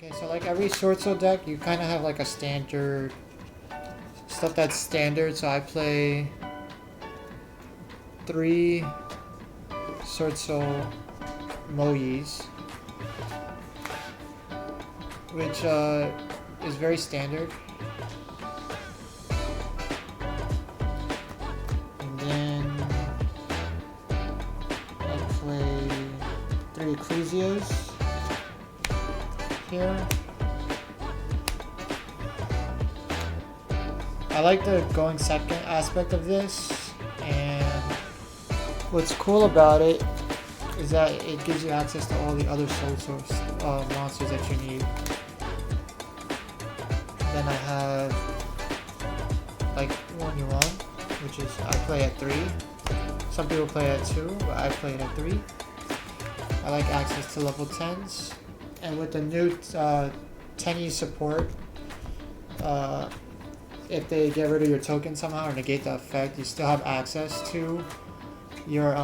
Okay, so like every Swordsoul deck, you kind of have like a standard stuff that's standard. So I play 3 Swordsoul Moyis, which is very standard. And then I play 3 Ecclesios here. I like the going second aspect of this, and what's cool about it is that it gives you access to all the other soul source monsters that you need. Then I have like 1 which is I play at 3. Some people play at 2, but I play it at 3. I like access to level 10s. And with the new Tenyi support, if they get rid of your token somehow or negate the effect, you still have access to your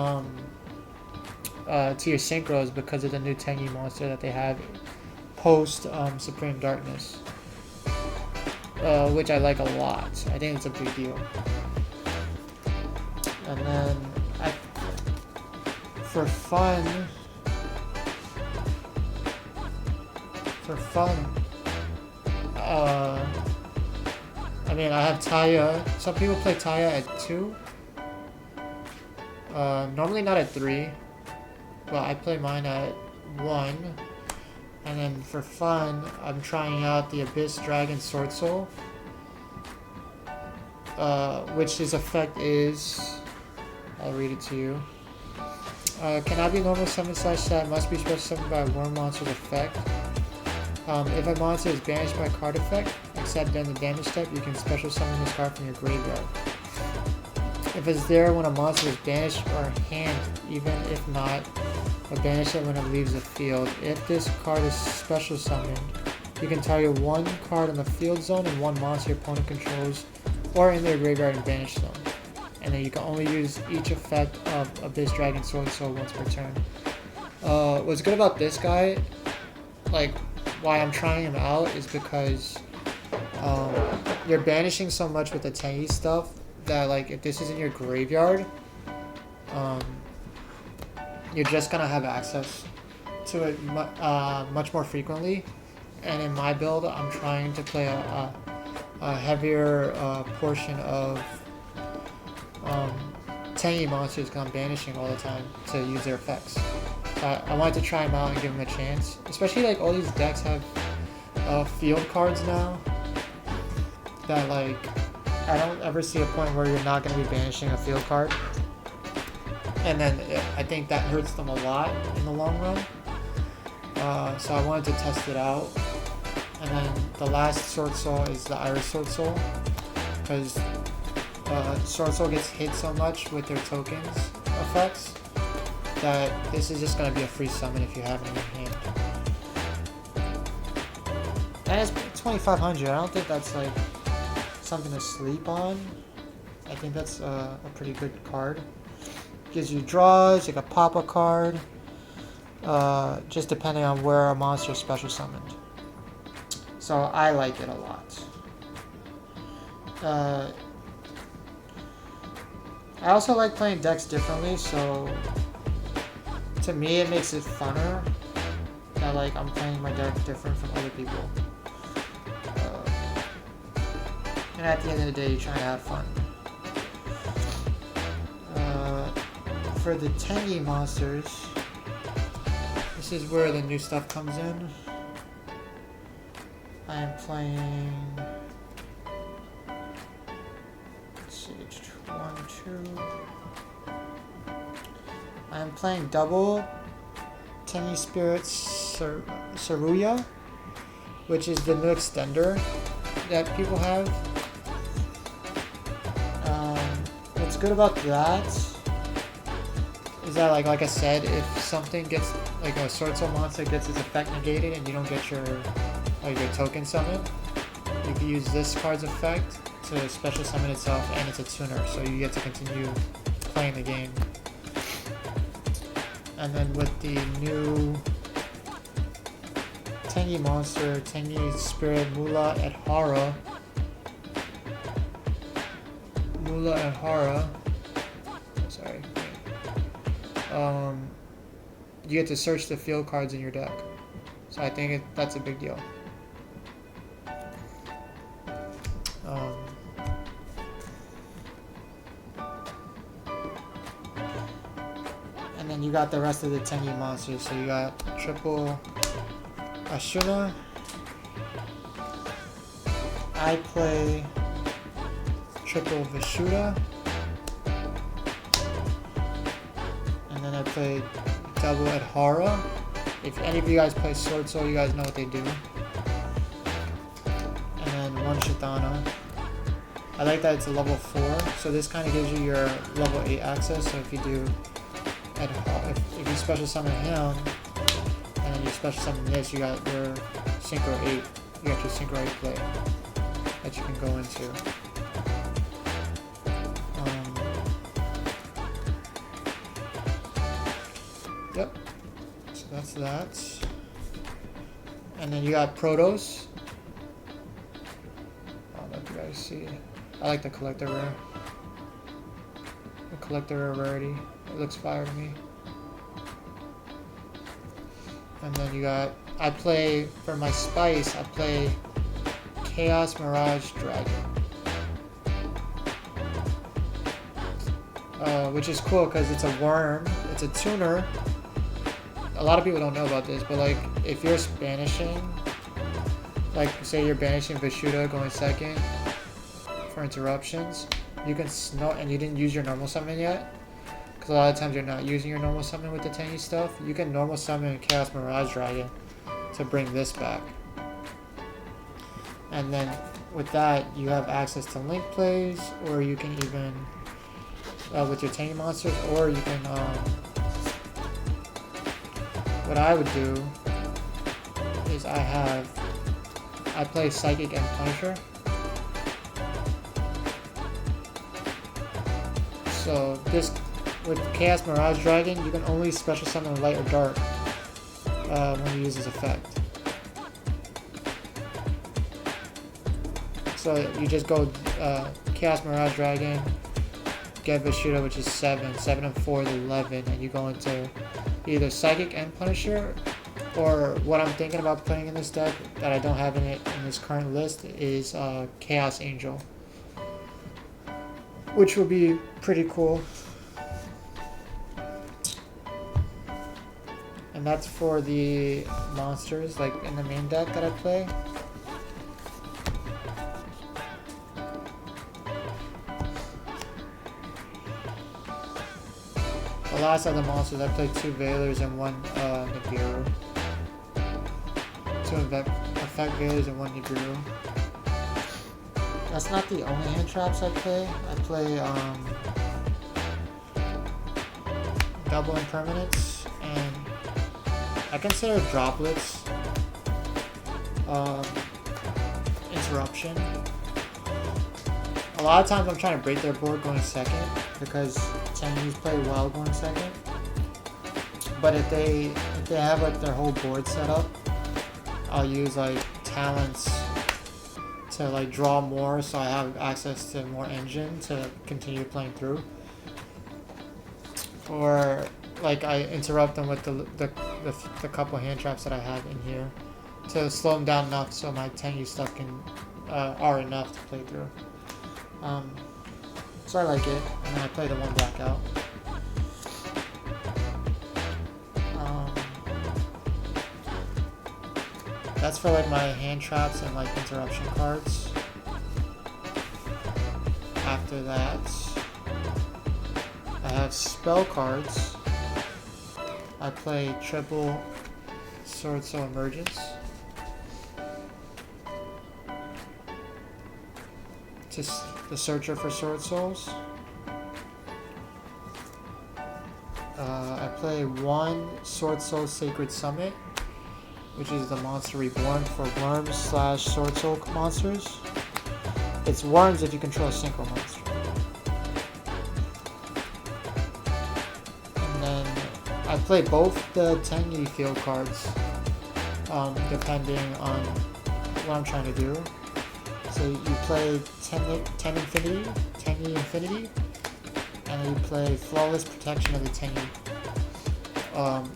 synchros because of the new Tenyi monster that they have post Supreme Darkness, which I like a lot. I think it's a big deal. And then for fun, I mean, I have Taya. Some people play Taya at 2. Normally not at 3. But I play mine at 1. And then for fun, I'm trying out the Abyss Dragon Swordsoul. Which his effect is... I'll read it to you. Cannot be normal summon / stat, must be special summoned by a worm monster's effect. If a monster is banished by a card effect, except during the damage step, you can special summon this card from your graveyard. If it's there when a monster is banished or hand, even if not, or banish it when it leaves the field. If this card is special summoned, you can target 1 card in the field zone and 1 monster your opponent controls, or in their graveyard and banish them. And then you can only use each effect of Abyss Dragon Swordsoul once per turn. What's good about this guy, like, why I'm trying him out is because you're banishing so much with the Tenyi stuff that, like, if this is in your graveyard, you're just gonna have access to it much more frequently. And in my build, I'm trying to play a heavier portion of Tenyi monsters because I'm banishing all the time to use their effects. I wanted to try them out and give them a chance. Especially like all these decks have field cards now that, like, I don't ever see a point where you're not going to be banishing a field card. And then I think that hurts them a lot in the long run. So I wanted to test it out. And then the last Swordsoul is the Iris Swordsoul, because Swordsoul gets hit so much with their tokens effects that this is just going to be a free summon if you have it in your hand. And it's 2,500. I don't think that's like something to sleep on. I think that's a pretty good card. Gives you draws, you can pop a card, just depending on where a monster is special summoned. So I like it a lot. I also like playing decks differently, so to me it makes it funner that, like, I'm playing my deck different from other people. And at the end of the day, you're trying to have fun. For the Tenyi monsters, this is where the new stuff comes in. I am playing, let's see, 1, 2. I am playing double Tenyi Spirit Saruya, which is the new extender that people have. What's good about that is that, like I said, if something gets, like a Swordsoul monster gets its effect negated and you don't get your token summon, you can use this card's effect to special summon itself, and it's a tuner, so you get to continue playing the game. And then with the new Tenyi monster, Tenyi Spirit, Mula et Hara. Mula and Hara. Sorry. You get to search the field cards in your deck. So I think that's a big deal. And then you got the rest of the Tenyi monsters. So you got triple Ashuna. I play triple Vishuda. And then I play double Adhara. If any of you guys play Swordsoul, you guys know what they do. And then one Shitana. I like that it's a level 4, so this kind of gives you your level 8 access. So if you do, if you special summon him, and then you special summon this, you got your Synchro 8. You got your Synchro 8 play that you can go into. Yep. So that's that. And then you got Protos. I don't know if you guys see. I like the collector rare. The collector rare rarity. It looks fire to me. And then you got, I play, for my spice, I play Chaos Mirage Dragon. Which is cool because it's a worm, it's a tuner. A lot of people don't know about this, but like if you're banishing, like say you're banishing Vishuda going second for interruptions, you can and you didn't use your normal summon yet, because a lot of times you're not using your normal summon with the Tenyi stuff, you can normal summon Chaos Mirage Dragon to bring this back. And then with that, you have access to link plays, or you can even, with your Tenyi monsters, or you can, what I would do is I play Psychic and Punisher. So this, with Chaos Mirage Dragon, you can only special summon light or dark when you use this effect. So you just go Chaos Mirage Dragon, get Vishuda, which is 7 and 4 is 11, and you go into either Psychic and Punisher, or what I'm thinking about putting in this deck that I don't have in this current list is Chaos Angel, which would be pretty cool. And that's for the monsters, like in the main deck that I play. The last of the monsters, I played 2 Veilers and 1 Nibiru. 2 effect Veilers and 1 Nibiru. That's not the only hand traps I play. I play double impermanence, and I consider droplets interruption. A lot of times I'm trying to break their board going second because Tenyis play well going second. But if they have like their whole board set up, I'll use like talents to like draw more, so I have access to more engine to continue playing through. Or like I interrupt them with the couple hand traps that I have in here to slow them down enough so my Tenyi stuff can are enough to play through. So I like it, and then I play the 1 blackout. That's for like my hand traps and like interruption cards. After that, I have spell cards. I play triple Swordsoul Emergence. Just the Searcher for Swordsouls. I play 1 Swordsoul Sacred Summit, which is the monster reborn for worms / Swordsoul monsters. It's worms if you control a synchro monster. And then I play both the Tenyi field cards depending on what I'm trying to do. So you play Tenyi Infinity, and then you play Flawless Protection of the Tenyi.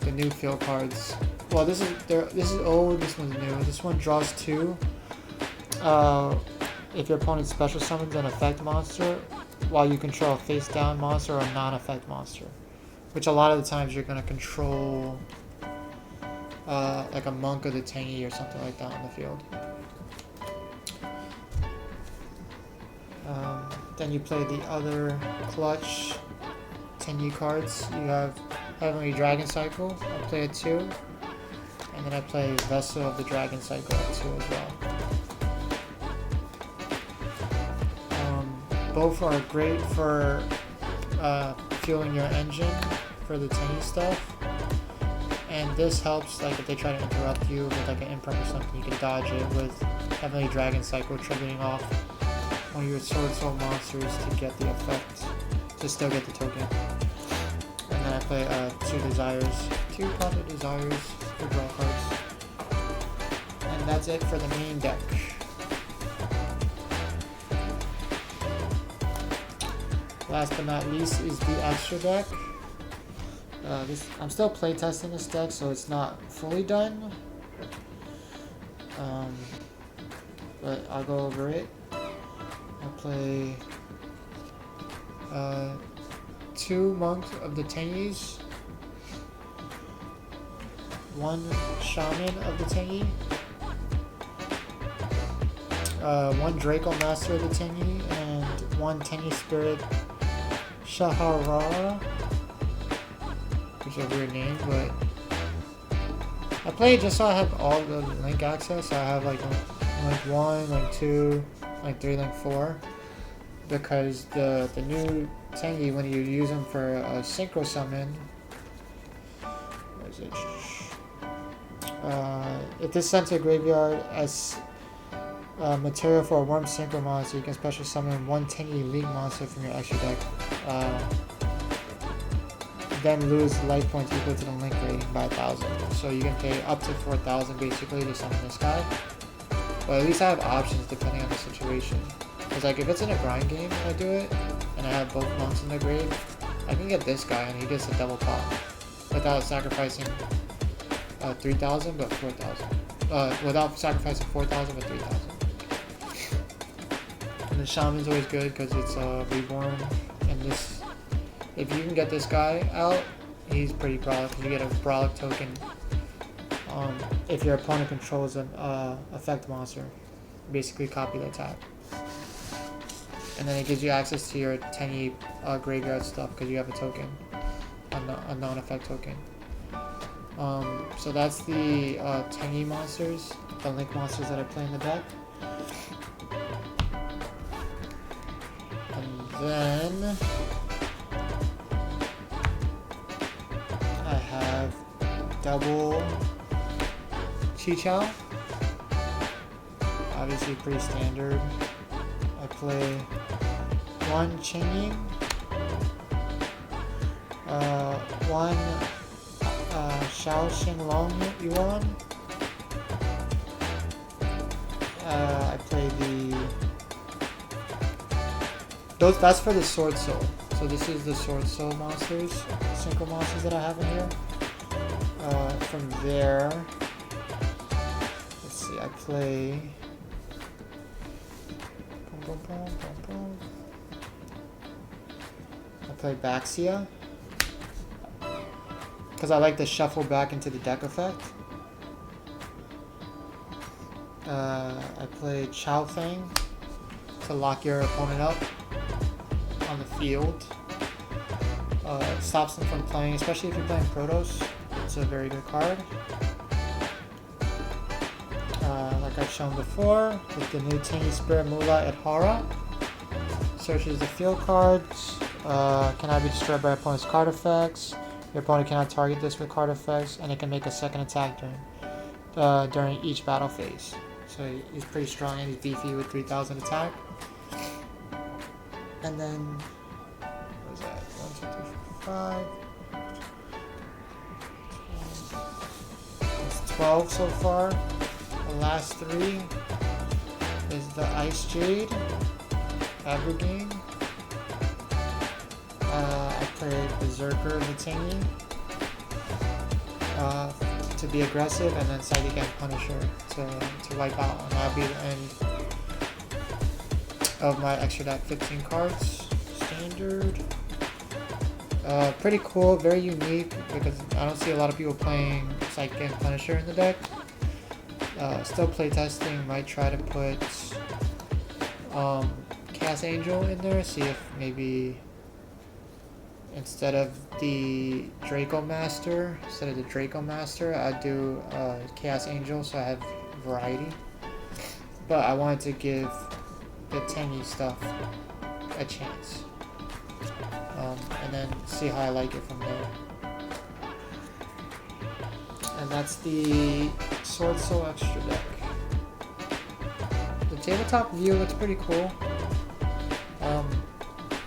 The new field cards. Well, this is old. This one's new. This one draws 2. If your opponent special summons an effect monster, while you control a face-down monster or a non-effect monster, which a lot of the times you're gonna control like a monk of the Tenyi or something like that on the field. Then you play the other clutch Tenyi cards. You have Heavenly Dragon Cycle. I play it 2. And then I play Vessel of the Dragon Cycle at 2 as well. Both are great for fueling your engine for the Tenyi stuff. And this helps, like, if they try to interrupt you with like an imperm or something, you can dodge it with Heavenly Dragon Cycle, triggering off one of your Swordsoul monsters to get the effect, to still get the token. And then I play 2 Desires, 2 Prophet Desires for draw cards. And that's it for the main deck. Last but not least is the extra deck. I'm still playtesting this deck, so it's not fully done. But I'll go over it. I'll play 2 Monk of the Tenyis, 1 Shaman of the Tenyi, 1 Draco Master of the Tenyi, and 1 Tenyi Spirit Shahara, which is a weird name, but I play it just so I have all the link access. I have like link 1, link 2, link 3, link 4, because the new Tenyi, when you use them for a synchro summon, where is it? If this sent to a graveyard as material for a worm synchro monster, you can special summon 1 Tenyi League monster from your extra deck. Then lose life points equal to the link rating by 1,000. So you can pay up to 4,000 basically to summon this guy. But at least I have options depending on the situation. Because like if it's in a grind game and I do it, and I have both monks in the grave, I can get this guy and he gets a double pop without sacrificing 3,000 but 4,000. Without sacrificing 4,000 but 3,000. And the Shaman's always good because it's reborn, and this, if you can get this guy out, he's pretty brolic. You get a brolic token if your opponent controls an effect monster. Basically copy the attack. And then it gives you access to your Tenyi graveyard stuff because you have a token, a non-effect token. So that's the Tenyi monsters, the link monsters that I play in the deck. And then I have double Chi-Chow. Obviously pretty standard. I play 1 Chengying, 1 Shao Xinglong Yuan. I play that's for the Swordsoul. So this is the Swordsoul monsters, synchro monsters that I have in here. From there, let's see, I play Baxia, because I like to shuffle back into the deck effect. I play Chao Feng to lock your opponent up on the field. It stops them from playing, especially if you're playing Protoss. It's a very good card. Like I've shown before, with the new Tenyi Spirit Mula at Hara. Searches the field cards. Cannot be destroyed by opponent's card effects. Your opponent cannot target this with card effects, and it can make a second attack during each battle phase. So he's pretty strong and he's beefy with 3,000 attack. And then, what is that? 1, 2, 3, 4, 5. That's 12 so far. The last 3 is the Ice Jade, Abergane. I played Berserker the Tenyi to be aggressive, and then side again Punisher to wipe out, and that'll be the end of my extra deck. 15 cards, standard. Pretty cool, very unique, because I don't see a lot of people playing Psychic and Punisher in the deck. Still playtesting, might try to put Chaos Angel in there, see if maybe instead of the Draco Master, I'd do Chaos Angel, so I have variety. But I wanted to give the Tenyi stuff a chance. And then see how I like it from there. And that's the Swordsoul extra deck. The tabletop view looks pretty cool.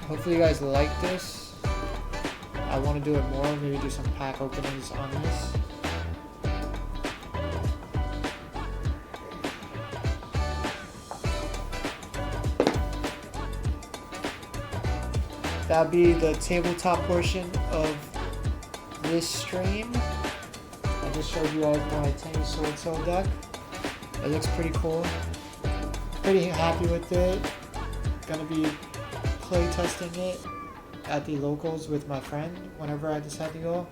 Hopefully you guys like this. I want to do it more, maybe do some pack openings on this. That'll be the tabletop portion of this stream. I just showed you guys my Tenyi Swordsoul deck. It looks pretty cool. Pretty happy with it. Gonna be play testing it at the locals with my friend whenever I decide to go.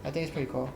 I think it's pretty cool.